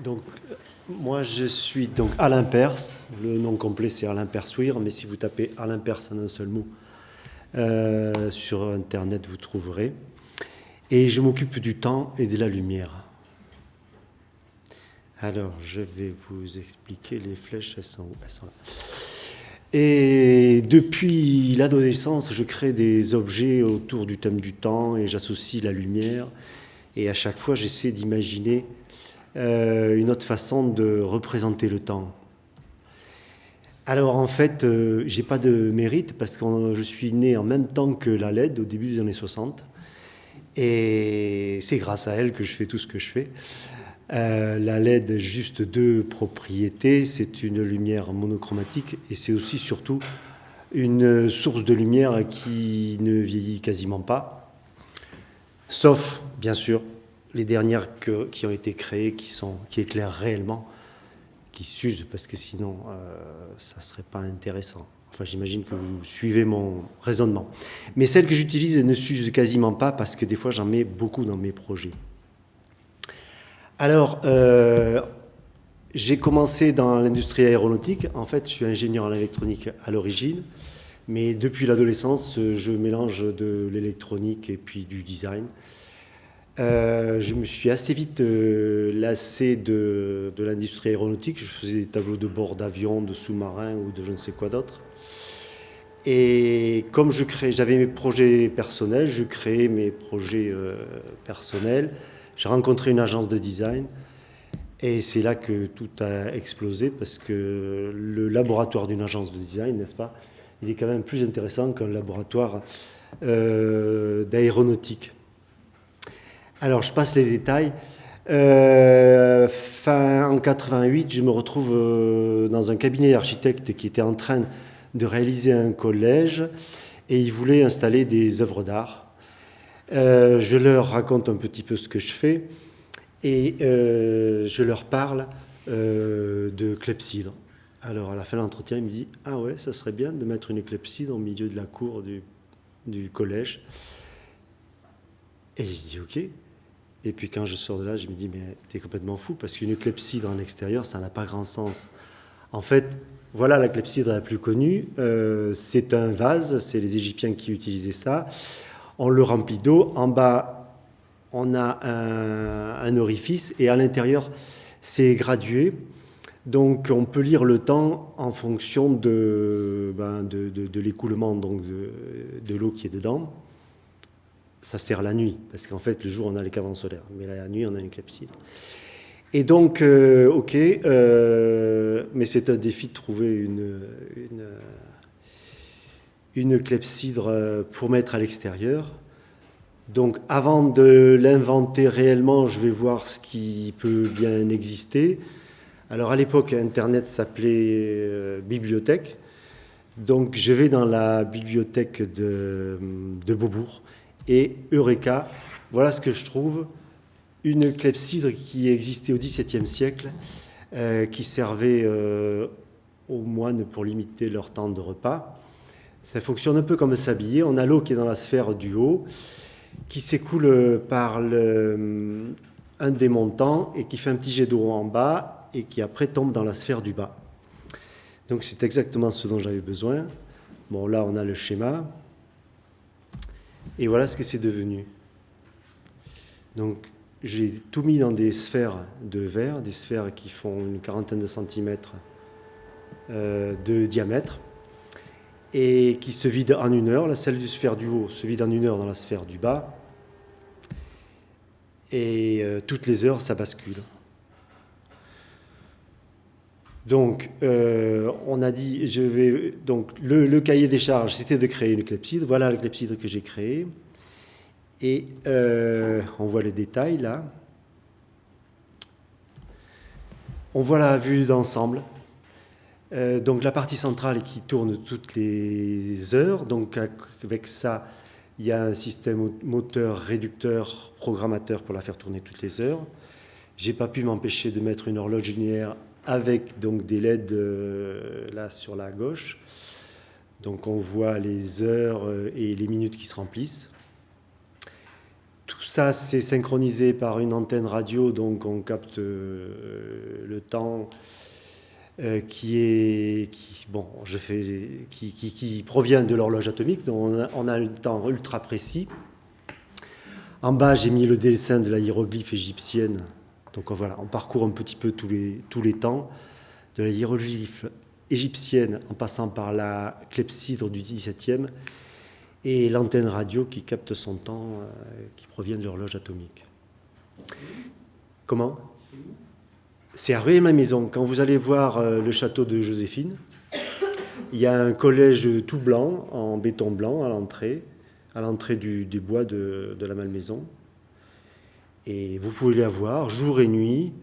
Donc, moi, je suis donc Alain Perse. Le nom complet, c'est Alain Persouire, mais si vous tapez Alain Perse en un seul mot sur Internet, vous trouverez. Et je m'occupe du temps et de la lumière. Alors, je vais vous expliquer. Les flèches, elles sont où? Elles sont là. Et depuis l'adolescence, je crée des objets autour du thème du temps et j'associe la lumière. Et à chaque fois, j'essaie d'imaginer une autre façon de représenter le temps. Alors en fait, j'ai pas de mérite parce que je suis né en même temps que la LED au début des années 60. Et c'est grâce à elle que je fais tout ce que je fais. La LED, juste deux propriétés. C'est une lumière monochromatique et c'est aussi surtout une source de lumière qui ne vieillit quasiment pas. Sauf, bien sûr, les dernières qui ont été créées, qui éclairent réellement, qui s'usent, parce que sinon, ça ne serait pas intéressant. Enfin, j'imagine que vous suivez mon raisonnement. Mais celles que j'utilise ne s'usent quasiment pas, parce que des fois, j'en mets beaucoup dans mes projets. Alors, j'ai commencé dans l'industrie aéronautique. En fait, je suis ingénieur en électronique à l'origine. Mais depuis l'adolescence, je mélange de l'électronique et puis du design. Je me suis assez vite lassé de l'industrie aéronautique. Je faisais des tableaux de bord d'avions, de sous-marins ou de je ne sais quoi d'autre. Et comme j'avais mes projets personnels, je créais mes projets personnels. J'ai rencontré une agence de design et c'est là que tout a explosé parce que le laboratoire d'une agence de design, n'est-ce pas, il est quand même plus intéressant qu'un laboratoire d'aéronautique. Alors, je passe les détails. En 88, je me retrouve dans un cabinet d'architectes qui était en train de réaliser un collège et ils voulaient installer des œuvres d'art. Je leur raconte un petit peu ce que je fais et je leur parle de clepsydre. Alors, à la fin de l'entretien, il me dit « Ah ouais, ça serait bien de mettre une clepsydre au milieu de la cour du collège. » Et je dis « Ok. » Et puis quand je sors de là, je me dis, mais t'es complètement fou, parce qu'une clepsydre en extérieur, ça n'a pas grand sens. En fait, voilà la clepsydre la plus connue. C'est un vase, c'est les Égyptiens qui utilisaient ça. On le remplit d'eau. En bas, on a un orifice, et à l'intérieur, c'est gradué. Donc on peut lire le temps en fonction de l'écoulement donc de l'eau qui est dedans. Ça sert la nuit, parce qu'en fait, le jour, on a les cavernes solaires, mais la nuit, on a une clepsydre. Et donc, mais c'est un défi de trouver une clepsydre pour mettre à l'extérieur. Donc, avant de l'inventer réellement, je vais voir ce qui peut bien exister. Alors, à l'époque, Internet s'appelait bibliothèque. Donc, je vais dans la bibliothèque de Beaubourg. Et Eureka, voilà ce que je trouve, une clepsydre qui existait au XVIIe siècle, qui servait aux moines pour limiter leur temps de repas. Ça fonctionne un peu comme s'habiller. On a l'eau qui est dans la sphère du haut, qui s'écoule par un des montants et qui fait un petit jet d'eau en bas et qui après tombe dans la sphère du bas. Donc c'est exactement ce dont j'avais besoin. Bon, là on a le schéma. Et voilà ce que c'est devenu. Donc, j'ai tout mis dans des sphères de verre, des sphères qui font une quarantaine de centimètres de diamètre et qui se vident en 1 heure. La celle du sphère du haut se vide en 1 heure dans la sphère du bas. Et toutes les heures, ça bascule. Donc, on a dit, donc le cahier des charges, c'était de créer une clepsydre. Voilà la clepsydre que j'ai créée. Et on voit les détails là. On voit la vue d'ensemble. Donc la partie centrale qui tourne toutes les heures. Donc avec ça, il y a un système moteur, réducteur, programmateur pour la faire tourner toutes les heures. J'ai pas pu m'empêcher de mettre une horloge linéaire avec donc des LED là sur la gauche. Donc on voit les heures et les minutes qui se remplissent. Tout ça, c'est synchronisé par une antenne radio, donc on capte le temps qui provient de l'horloge atomique, donc on a le temps ultra précis. En bas, j'ai mis le dessin de la hiéroglyphe égyptienne. Donc voilà, on parcourt un petit peu tous les temps, de la hiéroglyphe égyptienne en passant par la clepsydre du XVIIe et l'antenne radio qui capte son temps, qui provient de l'horloge atomique. Comment ? C'est à Rueil-Malmaison. Quand vous allez voir le château de Joséphine, il y a un collège tout blanc, en béton blanc, à l'entrée du bois de la Malmaison. Et vous pouvez la voir jour et nuit,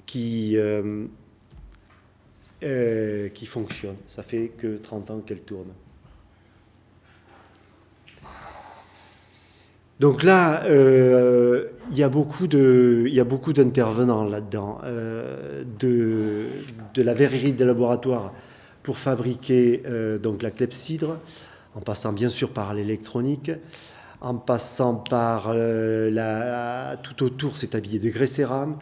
qui fonctionne. Ça fait que 30 ans qu'elle tourne. Donc là, il y a beaucoup d'intervenants là-dedans, de la verrerie de laboratoire pour fabriquer donc la clepsydre, en passant bien sûr par l'électronique, en passant par tout autour, c'est habillé de grès cérame.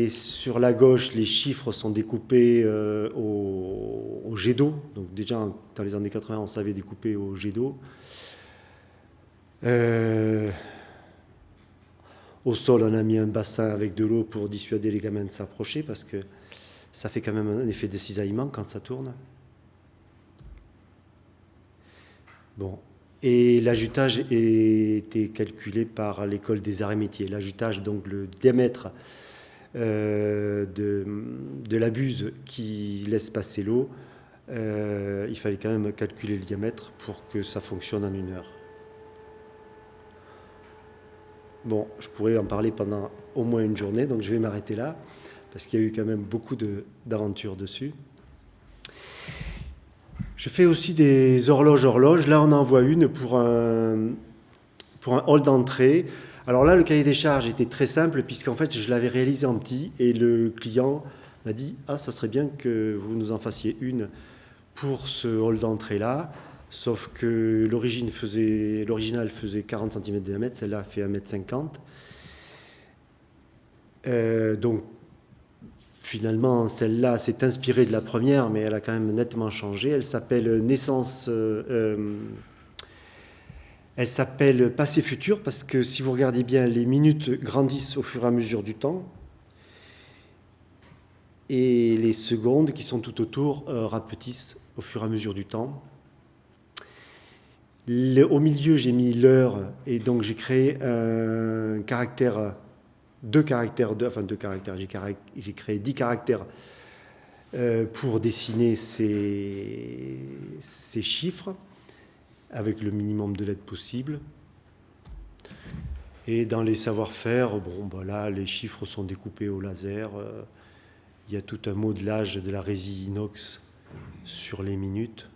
Sur la gauche, les chiffres sont découpés au jet d'eau. Donc déjà, dans les années 80, on savait découper au jet d'eau. Au sol, on a mis un bassin avec de l'eau pour dissuader les gamins de s'approcher, parce que ça fait quand même un effet de cisaillement quand ça tourne. Bon. Et l'ajutage était calculé par l'école des arts et métiers. L'ajutage, donc le diamètre de la buse qui laisse passer l'eau, il fallait quand même calculer le diamètre pour que ça fonctionne en 1 heure. Bon, je pourrais en parler pendant au moins une journée, donc je vais m'arrêter là, parce qu'il y a eu quand même beaucoup d'aventures dessus. Je fais aussi des horloges. Là, on en voit une pour un hall d'entrée. Alors là, le cahier des charges était très simple, puisqu'en fait, je l'avais réalisé en petit, et le client m'a dit « Ah, ça serait bien que vous nous en fassiez une pour ce hall d'entrée-là ». Sauf que l'original faisait 40 cm de diamètre, celle-là fait 1,50 m. Donc, finalement, celle-là s'est inspirée de la première, mais elle a quand même nettement changé. Elle s'appelle elle s'appelle Passé Futur, parce que si vous regardez bien, les minutes grandissent au fur et à mesure du temps. Et les secondes qui sont tout autour rapetissent au fur et à mesure du temps. Au milieu, j'ai mis l'heure, et donc j'ai créé j'ai créé 10 caractères pour dessiner ces chiffres, avec le minimum de lettres possible. Et dans les savoir-faire, là, les chiffres sont découpés au laser. Il y a tout un modelage de la résine inox sur les minutes.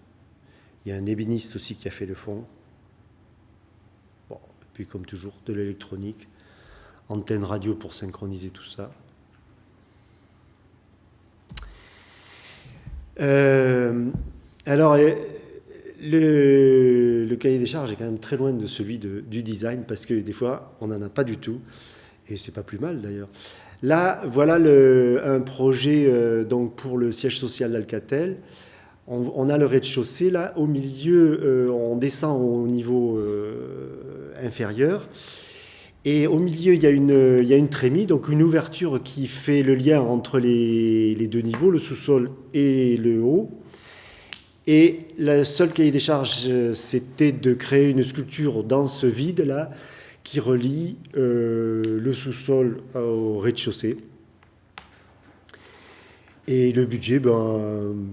Il y a un ébéniste aussi qui a fait le fond. Bon, et puis comme toujours, de l'électronique. Antenne radio pour synchroniser tout ça. Alors, le cahier des charges est quand même très loin de celui du design, parce que des fois, on n'en a pas du tout. Et c'est pas plus mal d'ailleurs. Là, voilà un projet donc pour le siège social d'Alcatel. On a le rez-de-chaussée, là, au milieu, on descend au niveau inférieur, et au milieu, il y a une trémie, donc une ouverture qui fait le lien entre les deux niveaux, le sous-sol et le haut. Et le seul cahier des charges, c'était de créer une sculpture dans ce vide-là, qui relie le sous-sol au rez-de-chaussée. Et le budget, il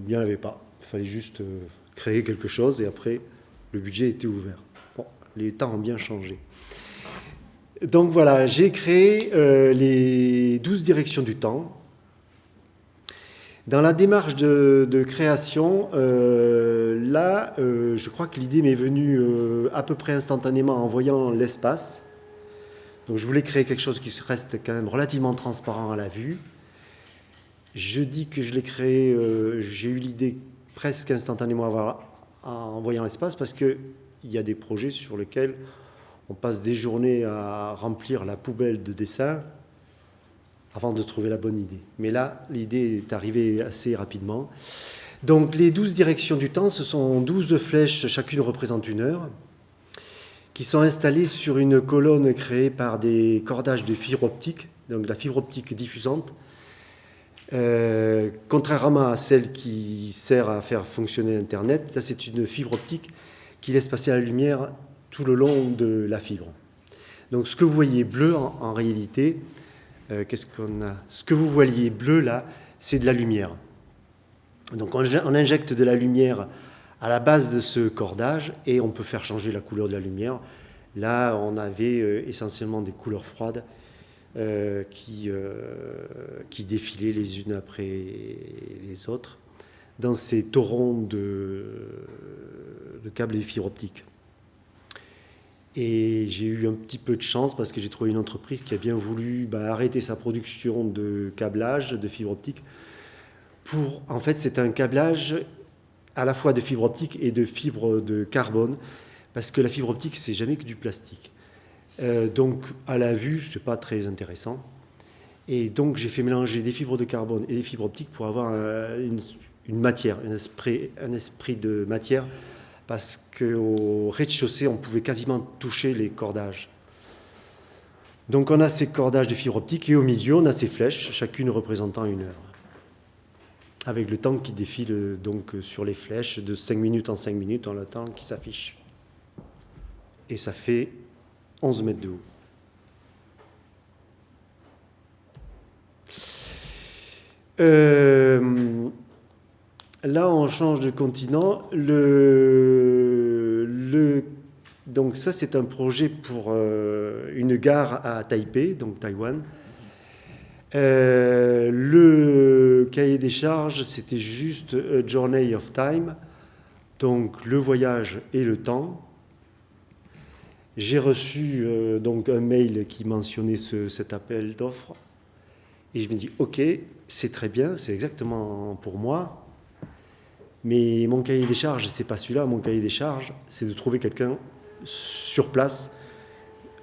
n'y en avait pas. Il fallait juste créer quelque chose, et après, le budget était ouvert. Bon, les temps ont bien changé. Donc voilà, j'ai créé les 12 directions du temps. Dans la démarche de création, je crois que l'idée m'est venue à peu près instantanément en voyant l'espace. Donc je voulais créer quelque chose qui reste quand même relativement transparent à la vue. Je dis que je l'ai créé, j'ai eu l'idée presque instantanément en voyant l'espace, parce qu'il y a des projets sur lesquels On passe des journées à remplir la poubelle de dessins avant de trouver la bonne idée. Mais là, l'idée est arrivée assez rapidement. Donc les 12 directions du temps, ce sont 12 flèches, chacune représente une heure, qui sont installées sur une colonne créée par des cordages de fibre optique, donc la fibre optique diffusante, contrairement à celle qui sert à faire fonctionner Internet. Ça, c'est une fibre optique qui laisse passer la lumière tout le long de la fibre. Donc ce que vous voyez bleu, en réalité, qu'est-ce qu'on a ? Ce que vous voyez bleu là, c'est de la lumière. Donc on injecte de la lumière à la base de ce cordage et on peut faire changer la couleur de la lumière. Là, on avait essentiellement des couleurs froides qui défilaient les unes après les autres dans ces torrents de câbles de fibre optique. Et j'ai eu un petit peu de chance parce que j'ai trouvé une entreprise qui a bien voulu arrêter sa production de câblage de fibre optique. En fait, c'est un câblage à la fois de fibre optique et de fibre de carbone, parce que la fibre optique, c'est jamais que du plastique. Donc, à la vue, c'est pas très intéressant. Et donc, j'ai fait mélanger des fibres de carbone et des fibres optiques pour avoir une matière, un esprit de matière, parce qu'au rez-de-chaussée, on pouvait quasiment toucher les cordages. Donc, on a ces cordages de fibre optique et au milieu, on a ces flèches, chacune représentant une heure, avec le temps qui défile donc sur les flèches de 5 minutes en 5 minutes, dans le temps qui s'affiche. Et ça fait 11 mètres de haut. Là, on change de continent. Donc ça, c'est un projet pour une gare à Taipei, donc Taïwan. Le cahier des charges, c'était juste A Journey of Time, donc le voyage et le temps. J'ai reçu donc un mail qui mentionnait cet appel d'offres et je me dis ok, c'est très bien, c'est exactement pour moi, mais mon cahier des charges, c'est pas celui-là. Mon cahier des charges, c'est de trouver quelqu'un sur place,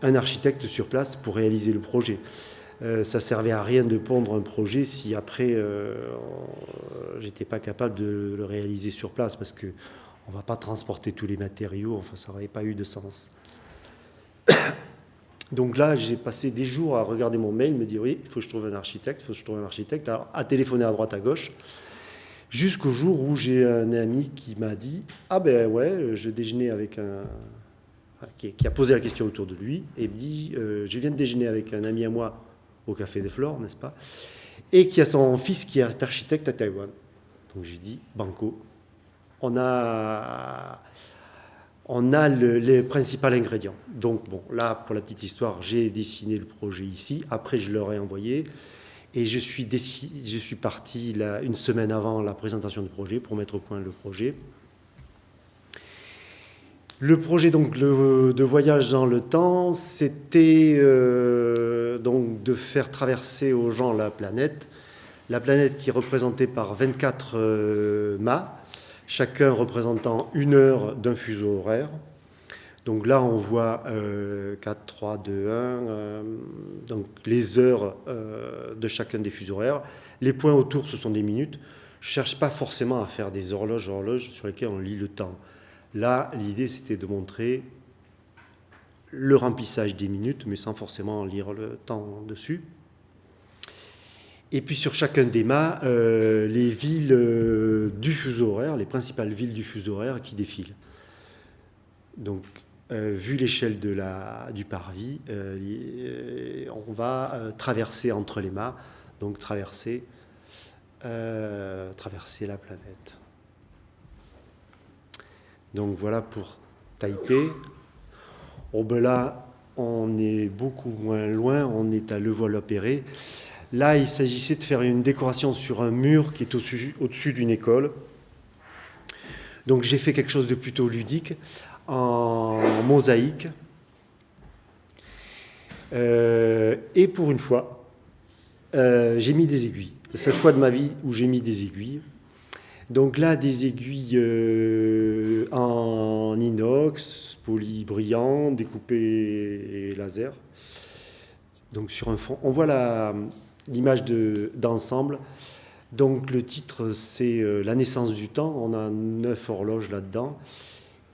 un architecte sur place pour réaliser le projet. Ça servait à rien de pondre un projet si après j'étais pas capable de le réaliser sur place, parce que on va pas transporter tous les matériaux, enfin ça n'aurait pas eu de sens. Donc là, j'ai passé des jours à regarder mon mail, me dire oui, il faut que je trouve un architecte, alors à téléphoner à droite à gauche, jusqu'au jour où j'ai un ami qui m'a dit ah ben ouais, je déjeunais avec qui a posé la question autour de lui et me dit je viens de déjeuner avec un ami à moi au Café des Flores, n'est-ce pas, et qui a son fils qui est architecte à Taïwan. Donc j'ai dit banco, on a les principaux ingrédients. Donc bon, là, pour la petite histoire, j'ai dessiné le projet ici. Après, je leur ai envoyé. Et je suis parti une semaine avant la présentation du projet pour mettre au point le projet. Le projet donc, de voyage dans le temps, c'était donc de faire traverser aux gens la planète qui est représentée par 24 mâts, chacun représentant une heure d'un fuseau horaire. Donc là, on voit 4, 3, 2, 1, donc les heures de chacun des fuseaux horaires. Les points autour, ce sont des minutes. Je ne cherche pas forcément à faire des horloges sur lesquelles on lit le temps. Là, l'idée, c'était de montrer le remplissage des minutes, mais sans forcément lire le temps dessus. Et puis sur chacun des mâts, les villes du fuseau horaire, les principales villes du fuseau horaire qui défilent. Donc, vu l'échelle du parvis, on va traverser entre les mâts, donc traverser la planète. Donc voilà pour Taipei. Oh ben là, on est beaucoup moins loin, on est à Levallois-Perret. Là, il s'agissait de faire une décoration sur un mur qui est au-dessus d'une école. Donc j'ai fait quelque chose de plutôt ludique, en mosaïque. Et pour une fois, j'ai mis des aiguilles. La seule fois de ma vie où j'ai mis des aiguilles. Donc là, des aiguilles en inox, poli brillant, découpées laser. Donc sur un fond, on voit l'image d'ensemble. Donc le titre, c'est La naissance du temps. On a 9 horloges là-dedans.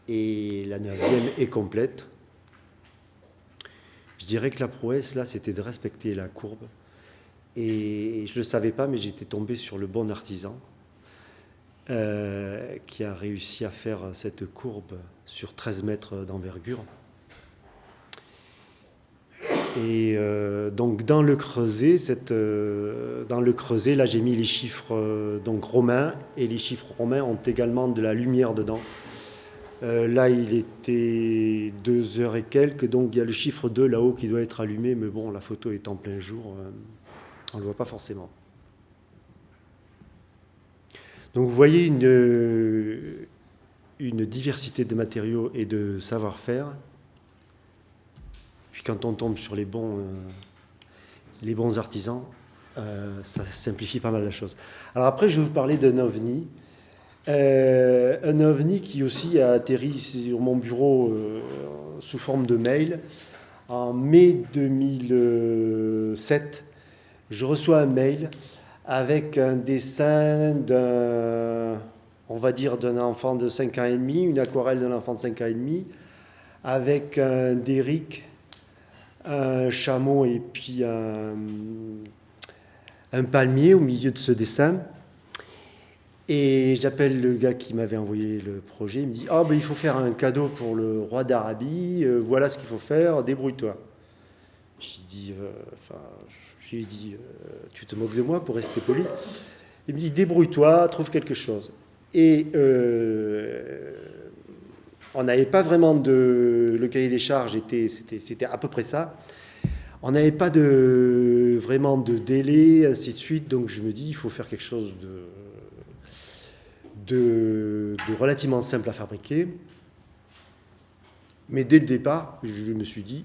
Et la 9e est complète. Je dirais que la prouesse, là, c'était de respecter la courbe. Et je ne le savais pas, mais j'étais tombé sur le bon artisan qui a réussi à faire cette courbe sur 13 mètres d'envergure. Et donc dans le creuset, là j'ai mis les chiffres donc romains, et les chiffres romains ont également de la lumière dedans. Là il était 2 heures et quelques, donc il y a le chiffre 2 là-haut qui doit être allumé, mais bon, la photo est en plein jour, on ne le voit pas forcément. Donc vous voyez une diversité de matériaux et de savoir-faire. Puis quand on tombe sur les bons artisans, ça simplifie pas mal la chose. Alors après, je vais vous parler d'un ovni. Un ovni qui aussi a atterri sur mon bureau sous forme de mail. En mai 2007, je reçois un mail avec un dessin d'un enfant de 5 ans et demi, une aquarelle d'un enfant de 5 ans et demi, avec un derrick, un chameau et puis un palmier au milieu de ce dessin. Et j'appelle le gars qui m'avait envoyé le projet, il me dit « Ah, ben il faut faire un cadeau pour le roi d'Arabie, voilà ce qu'il faut faire, débrouille-toi. » J'ai dit tu te moques de moi pour rester poli. Il me dit débrouille-toi, trouve quelque chose. Et on n'avait pas vraiment le cahier des charges, c'était à peu près ça. On n'avait pas vraiment de délai, ainsi de suite. Donc je me dis il faut faire quelque chose de relativement simple à fabriquer. Mais dès le départ, je me suis dit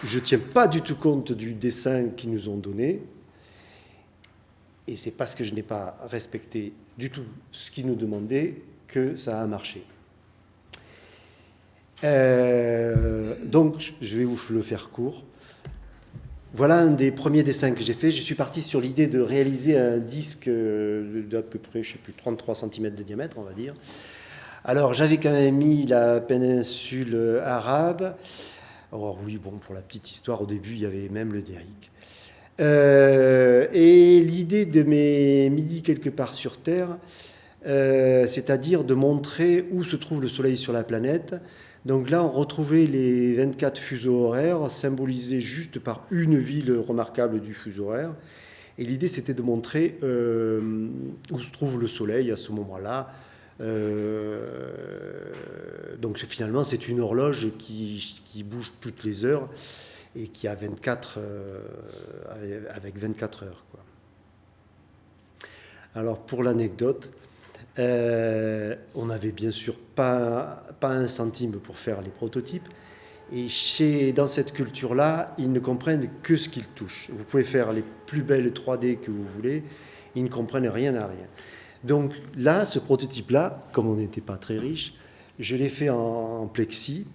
je ne tiens pas du tout compte du dessin qu'ils nous ont donné. Et c'est parce que je n'ai pas respecté du tout ce qu'ils nous demandaient que ça a marché. Donc, je vais vous le faire court. Voilà un des premiers dessins que j'ai fait. Je suis parti sur l'idée de réaliser un disque d'à peu près, 33 cm de diamètre, on va dire. Alors, j'avais quand même mis la péninsule arabe. Alors oui, bon, pour la petite histoire, au début, il y avait même le derrick. Et l'idée de mes midis quelque part sur Terre, c'est-à-dire de montrer où se trouve le Soleil sur la planète. Donc là, on retrouvait les 24 fuseaux horaires, symbolisés juste par une ville remarquable du fuseau horaire. Et l'idée, c'était de montrer où se trouve le Soleil à ce moment-là. Donc finalement, c'est une horloge qui bouge toutes les heures et qui a 24 avec 24 heures, quoi. Alors pour l'anecdote, on n'avait bien sûr pas un centime pour faire les prototypes. Et dans cette culture-là, ils ne comprennent que ce qu'ils touchent. Vous pouvez faire les plus belles 3D que vous voulez, ils ne comprennent rien à rien. Donc là, ce prototype-là, comme on n'était pas très riche, je l'ai fait en plexi.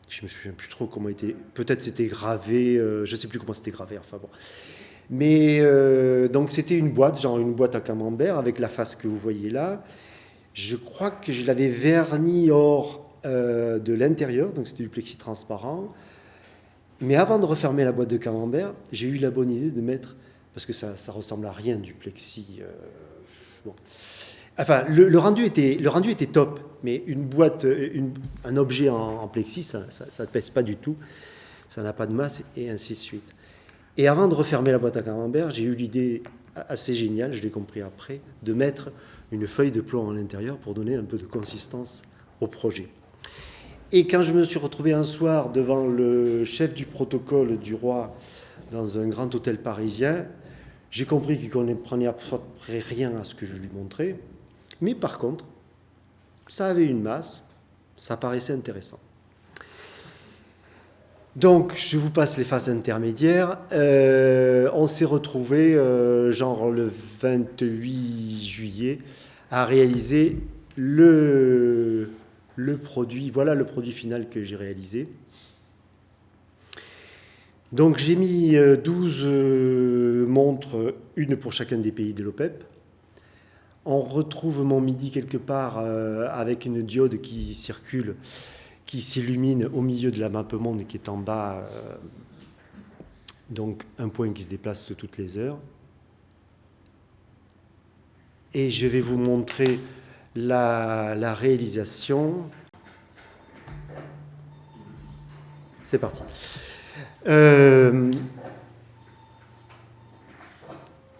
Je me souviens plus trop comment était. Peut-être c'était gravé, je sais plus comment c'était gravé. Enfin bon. Mais donc c'était une boîte, genre une boîte à camembert avec la face que vous voyez là. Je crois que je l'avais verni or de l'intérieur, donc c'était du plexi transparent. Mais avant de refermer la boîte de camembert, j'ai eu la bonne idée de mettre, parce que ça ressemble à rien du plexi. Bon. Enfin, le rendu était top, mais une boîte, un objet en plexi, ça ne pèse pas du tout, ça n'a pas de masse, et ainsi de suite. Et avant de refermer la boîte à camembert, j'ai eu l'idée assez géniale, je l'ai compris après, de mettre une feuille de plomb à l'intérieur pour donner un peu de consistance au projet. Et quand je me suis retrouvé un soir devant le chef du protocole du roi dans un grand hôtel parisien, j'ai compris qu'il ne comprenait à peu près rien à ce que je lui montrais. Mais par contre, ça avait une masse, ça paraissait intéressant. Donc, je vous passe les phases intermédiaires. On s'est retrouvé, genre le 28 juillet, à réaliser le produit. Voilà le produit final que j'ai réalisé. Donc, j'ai mis 12 montres, une pour chacun des pays de l'OPEP. On retrouve mon MIDI quelque part avec une diode qui circule, qui s'illumine au milieu de la map monde qui est en bas, donc un point qui se déplace toutes les heures. Et je vais vous montrer la réalisation. C'est parti.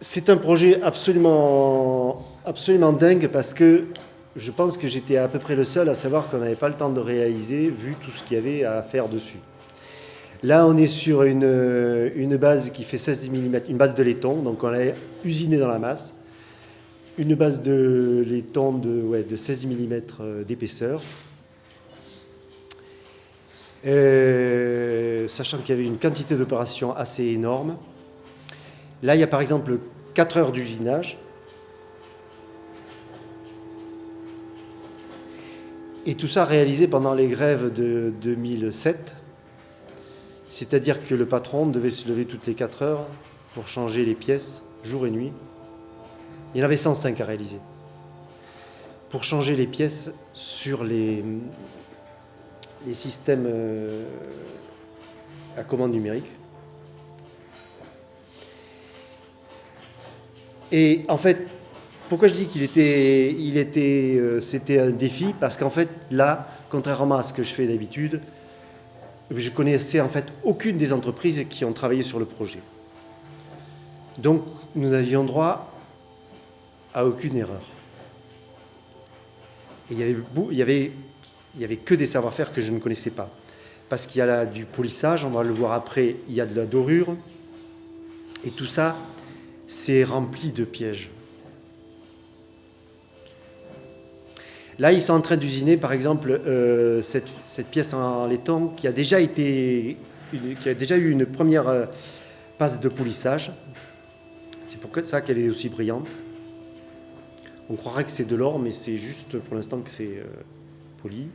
C'est un projet absolument dingue parce que je pense que j'étais à peu près le seul à savoir qu'on n'avait pas le temps de réaliser vu tout ce qu'il y avait à faire dessus. Là, on est sur une base qui fait 16 mm, une base de laiton, donc on l'a usiné dans la masse. Une base de laiton de 16 mm d'épaisseur. Sachant qu'il y avait une quantité d'opérations assez énorme. Là, il y a par exemple 4 heures d'usinage. Et tout ça réalisé pendant les grèves de 2007. C'est-à-dire que le patron devait se lever toutes les 4 heures pour changer les pièces, jour et nuit. Il y en avait 105 à réaliser. Pour changer les pièces sur les systèmes à commande numérique. Et en fait, pourquoi je dis c'était un défi? Parce qu'en fait, là, contrairement à ce que je fais d'habitude, je connaissais en fait aucune des entreprises qui ont travaillé sur le projet. Donc, nous n'avions droit à aucune erreur. Et il y avait que des savoir-faire que je ne connaissais pas. Parce qu'il y a là du polissage, on va le voir après, il y a de la dorure. Et tout ça, c'est rempli de pièges. Là, ils sont en train d'usiner, par exemple, cette pièce en laiton qui a déjà eu une première passe de polissage. C'est pour ça qu'elle est aussi brillante. On croirait que c'est de l'or, mais c'est juste pour l'instant que c'est poli.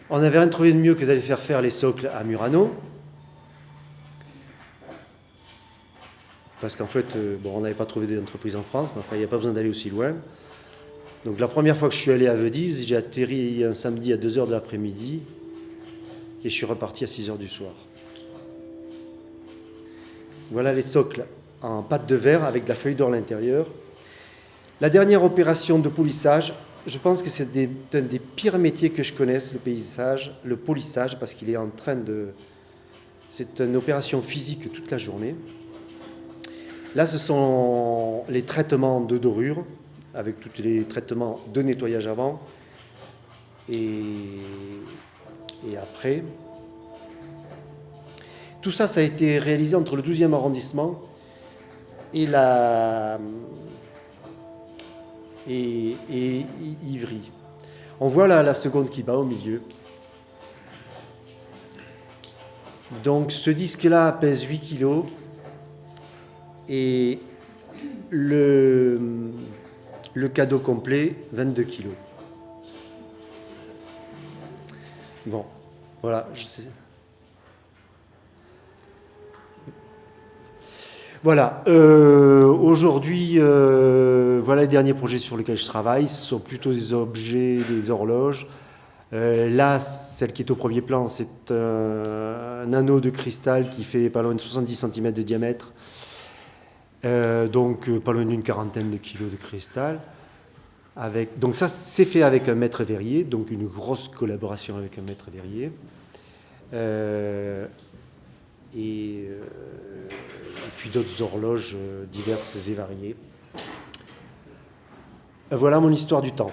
On n'avait rien trouvé de mieux que d'aller faire les socles à Murano. Parce qu'en fait, on n'avait pas trouvé d'entreprise en France, mais enfin, il n'y a pas besoin d'aller aussi loin. Donc la première fois que je suis allé à Venise, j'ai atterri un samedi à 2h de l'après-midi et je suis reparti à 6h du soir. Voilà les socles en pâte de verre avec de la feuille d'or à l'intérieur. La dernière opération de polissage, je pense que c'est un des pires métiers que je connaisse, le polissage, parce qu'il est en train de... C'est une opération physique toute la journée. Là, ce sont les traitements de dorure, avec tous les traitements de nettoyage avant et après. Tout ça, ça a été réalisé entre le 12e arrondissement et Ivry. On voit là la seconde qui bat au milieu. Donc ce disque-là pèse 8 kg et le cadeau complet, 22 kg. Bon, voilà, je sais. Voilà, aujourd'hui, voilà les derniers projets sur lesquels je travaille. Ce sont plutôt des objets, des horloges. Là, celle qui est au premier plan, c'est un anneau de cristal qui fait pas loin de 70 cm de diamètre. Donc pas loin d'une quarantaine de kilos de cristal. Donc ça, c'est fait avec un maître verrier, donc une grosse collaboration avec un maître verrier. Et puis d'autres horloges diverses et variées. Voilà mon histoire du temps.